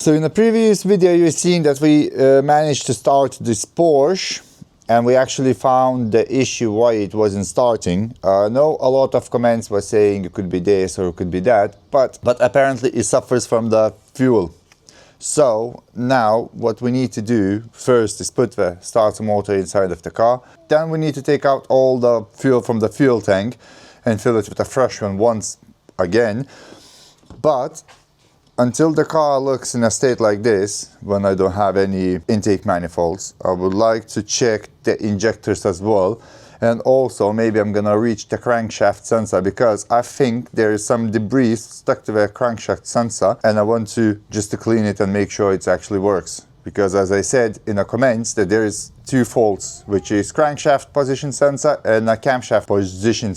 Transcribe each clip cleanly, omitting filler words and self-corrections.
So in the previous video you've seen that we managed to start this Porsche, and we actually found the issue why it wasn't starting. I know a lot of comments were saying it could be this or it could be that, but apparently it suffers from the fuel. So now what we need to do first is put the starter motor inside of the car. Then we need to take out all the fuel from the fuel tank and fill it with a fresh one once again. But until the car looks in a state like this, when I don't have any intake manifolds, I would like to check the injectors as well. And also maybe I'm gonna reach the crankshaft sensor, because I think there is some debris stuck to the crankshaft sensor, and I want to just to clean it and make sure it actually works. Because as I said in the comments, that there is two faults, which is crankshaft position sensor and a camshaft position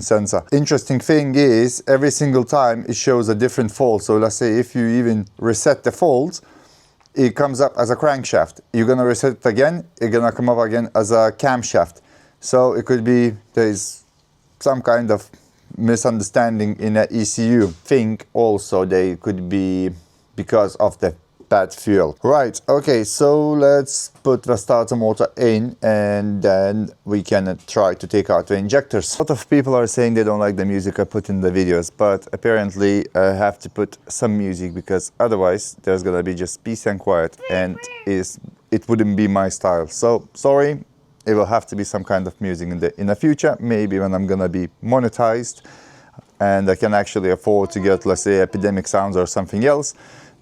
sensor. Interesting thing is, every single time it shows a different fault. So let's say if you even reset the fault, it comes up as a crankshaft. You're gonna reset it again, it's gonna come up again as a camshaft. So it could be there's some kind of misunderstanding in the ECU. Think also they could be because of the bad fuel. Right, okay, so let's put the starter motor in and then we can try to take out the injectors. A lot of people are saying they don't like the music I put in the videos, but apparently I have to put some music because otherwise there's gonna be just peace and quiet, and it wouldn't be my style. So sorry, it will have to be some kind of music in the future, maybe when I'm gonna be monetized and I can actually afford to get, let's say, Epidemic Sounds or something else.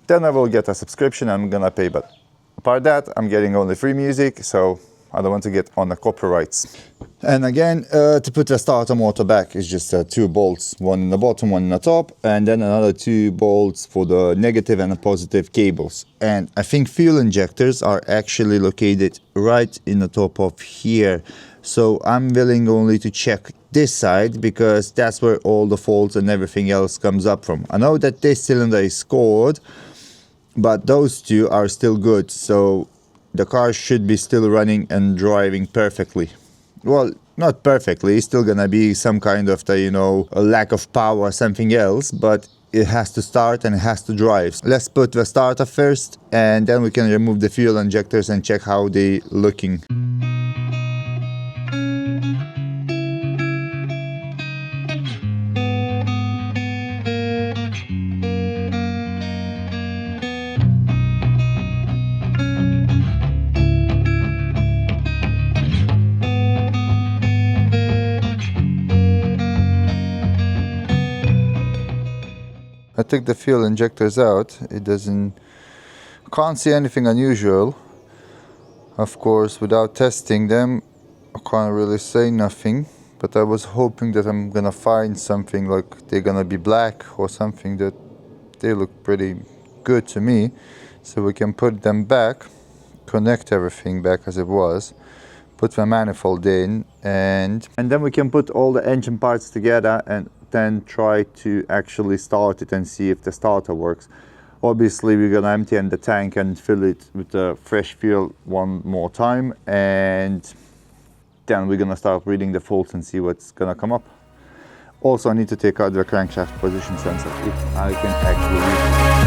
Then I will get a subscription and I'm gonna pay, but apart that, I'm getting only free music, so I don't want to get on the copyrights. And again, to put the starter motor back is just two bolts, one in the bottom, one in the top, and then another two bolts for the negative and the positive cables. And I think fuel injectors are actually located right in the top of here. So I'm willing only to check this side because that's where all the faults and everything else comes up from. I know that this cylinder is scored, but those two are still good, so the car should be still running and driving perfectly. Well, not perfectly, it's still gonna be some kind of the, you know, a lack of power or something else, but it has to start and it has to drive. Let's put the starter first and then we can remove the fuel injectors and check how they're looking. I took the fuel injectors out. Can't see anything unusual. Of course, without testing them, I can't really say nothing, but I was hoping that I'm gonna find something like they're gonna be black or something, that they look pretty good to me. So we can put them back, connect everything back as it was, put the manifold in, and then we can put all the engine parts together and then try to actually start it and see if the starter works. Obviously we're gonna empty the tank and fill it with the fresh fuel one more time, and then we're gonna start reading the faults and see what's gonna come up. Also I need to take out the crankshaft position sensor if I can actually read it.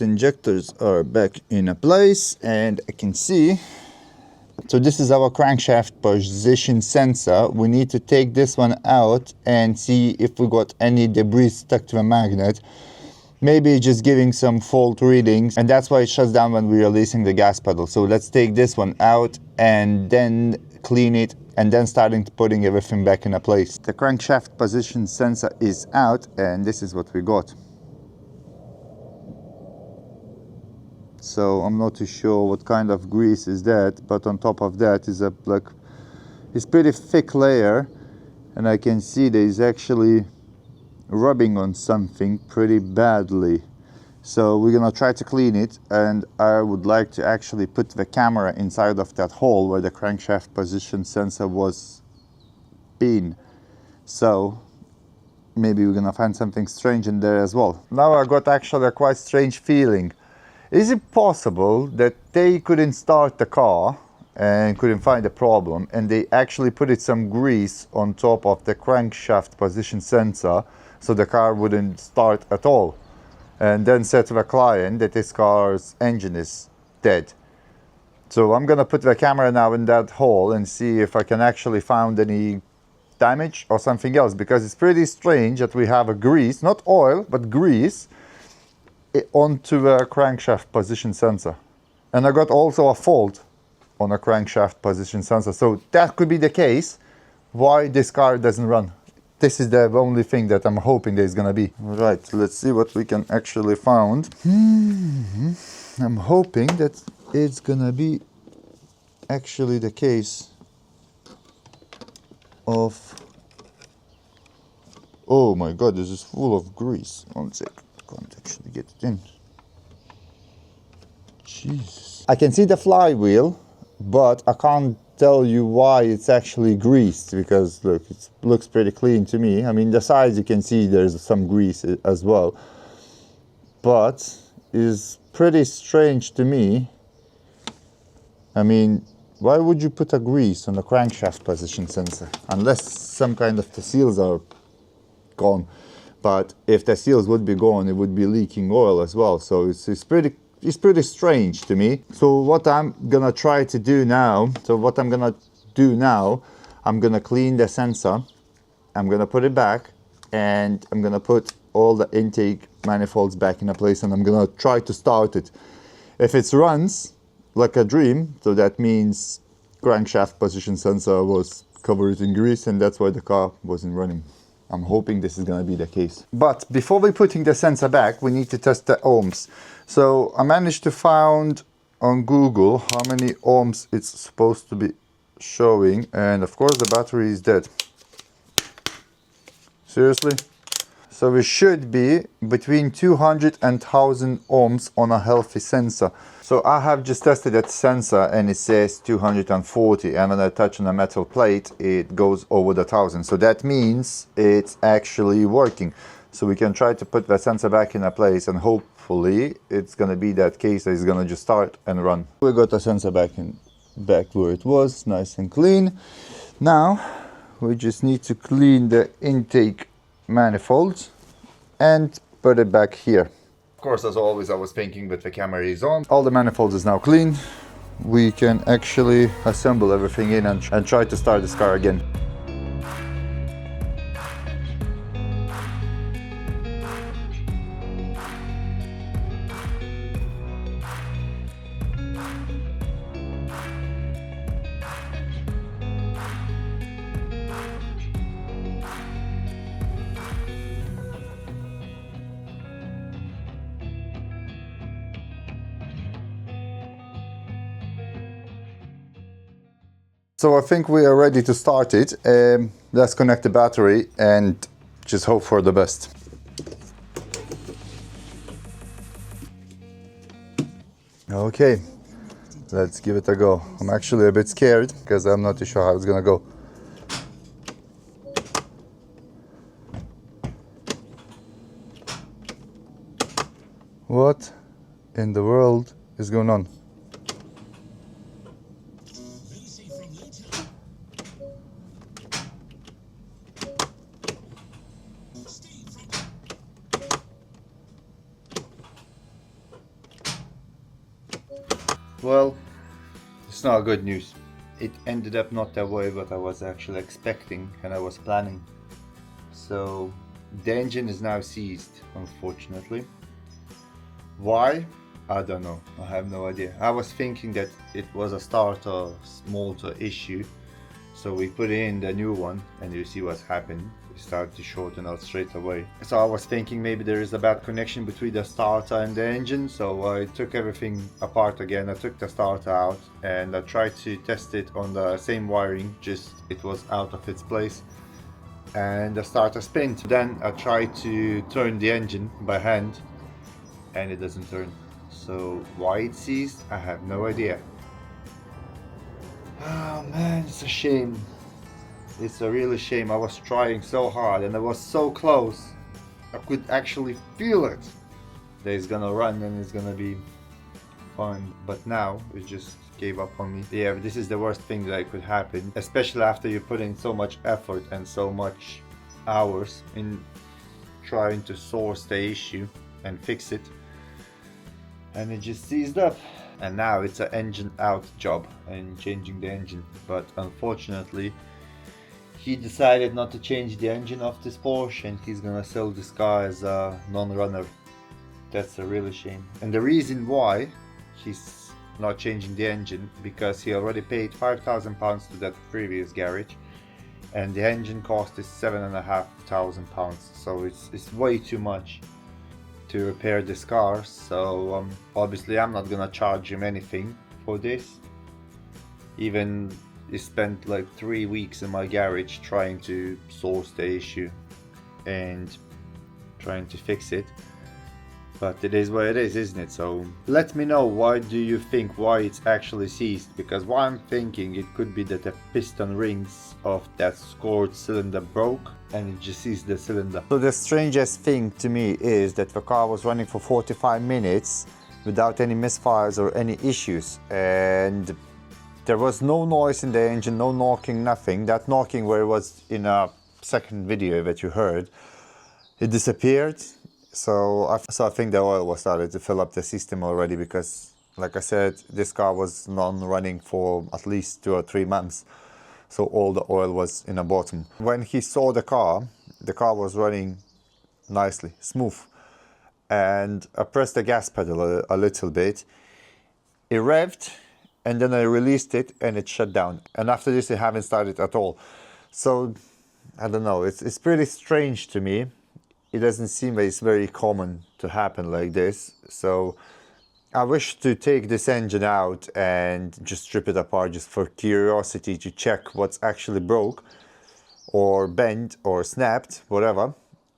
Injectors are back in a place and I can see. So this is our crankshaft position sensor. We need to take this one out and see if we got any debris stuck to the magnet. Maybe just giving some fault readings, and that's why it shuts down when we're releasing the gas pedal. So let's take this one out and then clean it and then starting to putting everything back in a place. The crankshaft position sensor is out and this is what we got. So I'm not too sure what kind of grease is that, but on top of that is it's pretty thick layer, and I can see there is actually rubbing on something pretty badly. So we're gonna try to clean it, and I would like to actually put the camera inside of that hole where the crankshaft position sensor was been. So maybe we're gonna find something strange in there as well. Now I got actually a quite strange feeling. Is it possible that they couldn't start the car and couldn't find a problem, and they actually put some grease on top of the crankshaft position sensor so the car wouldn't start at all, and then said to the client that this car's engine is dead. So I'm gonna put the camera now in that hole and see if I can actually find any damage or something else, because it's pretty strange that we have a grease, not oil, but grease onto a crankshaft position sensor. And I got also a fault on a crankshaft position sensor. So that could be the case why this car doesn't run. This is the only thing that I'm hoping there's gonna be. All right, let's see what we can actually find. I'm hoping that it's gonna be actually the case of... Oh my god, this is full of grease. One sec, I can't actually get it in. Jesus. I can see the flywheel, but I can't tell you why it's actually greased, because look, it looks pretty clean to me. I mean, the sides you can see there's some grease as well, but it's pretty strange to me. I mean, why would you put a grease on a crankshaft position sensor? Unless some kind of the seals are gone. But if the seals would be gone, it would be leaking oil as well. So it's pretty strange to me. So what I'm gonna try to do now, I'm gonna clean the sensor, I'm gonna put it back, and I'm gonna put all the intake manifolds back in a place, and I'm gonna try to start it. If it runs like a dream, so that means crankshaft position sensor was covered in grease, and that's why the car wasn't running. I'm hoping this is gonna be the case. But before we putting the sensor back, we need to test the ohms. So I managed to find on Google how many ohms it's supposed to be showing, and of course the battery is dead. Seriously? So it should be between 200 and 1000 ohms on a healthy sensor. So I have just tested that sensor and it says 240, and when I touch on a metal plate it goes over the 1000. So that means it's actually working. So we can try to put the sensor back in a place, and hopefully it's gonna be that case that it's gonna just start and run. We got the sensor back where it was, nice and clean. Now we just need to clean the intake manifolds and put it back here. Of course, as always, I was thinking that the camera is on. All the manifolds is now clean. We can actually assemble everything in and try to start this car again. So I think we are ready to start it. Let's connect the battery and just hope for the best. Okay, let's give it a go. I'm actually a bit scared because I'm not too sure how it's gonna go. What in the world is going on? Well, it's not good news. It ended up not the way what I was actually expecting and I was planning. So the engine is now seized, unfortunately. Why? I don't know. I have no idea. I was thinking that it was a starter motor issue. So we put in the new one and you see what's happened. It started to shorten out straight away. So I was thinking maybe there is a bad connection between the starter and the engine. So I took everything apart again. I took the starter out and I tried to test it on the same wiring, just it was out of its place. And the starter spinned. Then I tried to turn the engine by hand and it doesn't turn. So why it seized, I have no idea. Oh man, it's a shame. It's a really shame. I was trying so hard and I was so close. I could actually feel it that it's gonna run and it's gonna be fine. But now it's just gave up on me. Yeah, this is the worst thing that could happen, especially after you put in so much effort and so much hours in trying to source the issue and fix it, and it just seized up. And now it's an engine out job and changing the engine, but unfortunately he decided not to change the engine of this Porsche, and he's gonna sell this car as a non-runner. That's a really shame. And the reason why he's not changing the engine, because he already paid £5,000 to that previous garage, and the engine cost is £7,500, so it's way too much to repair this car. So obviously I'm not gonna charge him anything for this. Even he spent like 3 weeks in my garage trying to source the issue and trying to fix it, but it is what it is, isn't it? So let me know, why do you think why it's actually seized? Because what I'm thinking, it could be that the piston rings of that scored cylinder broke and it just seized the cylinder. So the strangest thing to me is that the car was running for 45 minutes without any misfires or any issues, and there was no noise in the engine, no knocking, nothing. That knocking where it was in a second video that you heard, it disappeared. So I think the oil was started to fill up the system already, because like I said, this car was non-running for at least 2 or 3 months. So all the oil was in the bottom. When he saw the car was running nicely, smooth. And I pressed the gas pedal a little bit. It revved, and then I released it and it shut down. And after this, it haven't started at all. So I don't know, it's pretty strange to me. It doesn't seem that it's very common to happen like this. So I wish to take this engine out and just strip it apart, just for curiosity, to check what's actually broke or bent or snapped, whatever,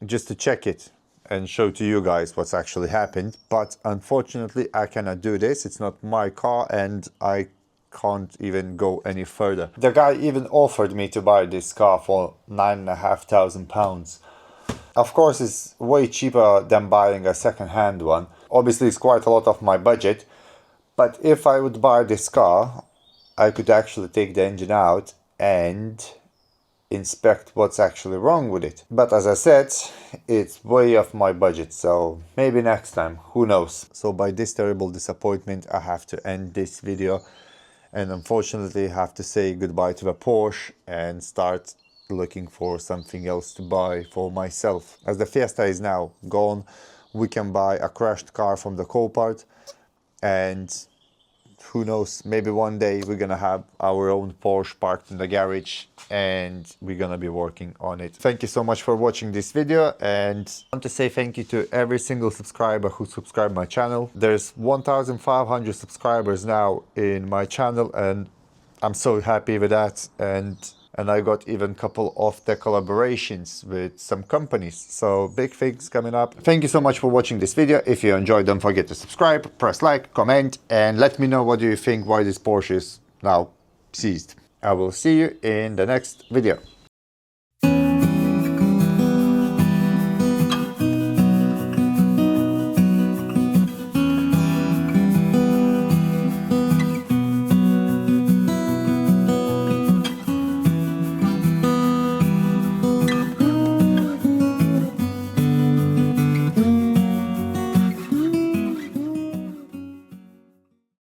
just to check it and show to you guys what's actually happened. But unfortunately I cannot do this. It's not my car and I can't even go any further. The guy even offered me to buy this car for £9,500. Of course, it's way cheaper than buying a second-hand one. Obviously, it's quite a lot of my budget, but if I would buy this car, I could actually take the engine out and inspect what's actually wrong with it. But as I said, it's way off my budget, so maybe next time, who knows. So by this terrible disappointment, I have to end this video, and unfortunately have to say goodbye to the Porsche and start looking for something else to buy for myself. As the Fiesta is now gone, we can buy a crashed car from the Copart, and who knows, maybe one day we're gonna have our own Porsche parked in the garage and we're gonna be working on it. Thank you so much for watching this video, and I want to say thank you to every single subscriber who subscribed my channel. There's 1,500 subscribers now in my channel, and I'm so happy with that. And I got even a couple of the collaborations with some companies, so big things coming up. Thank you so much for watching this video. If you enjoyed, don't forget to subscribe, press like, comment, and let me know what do you think why this Porsche is now seized. I will see you in the next video.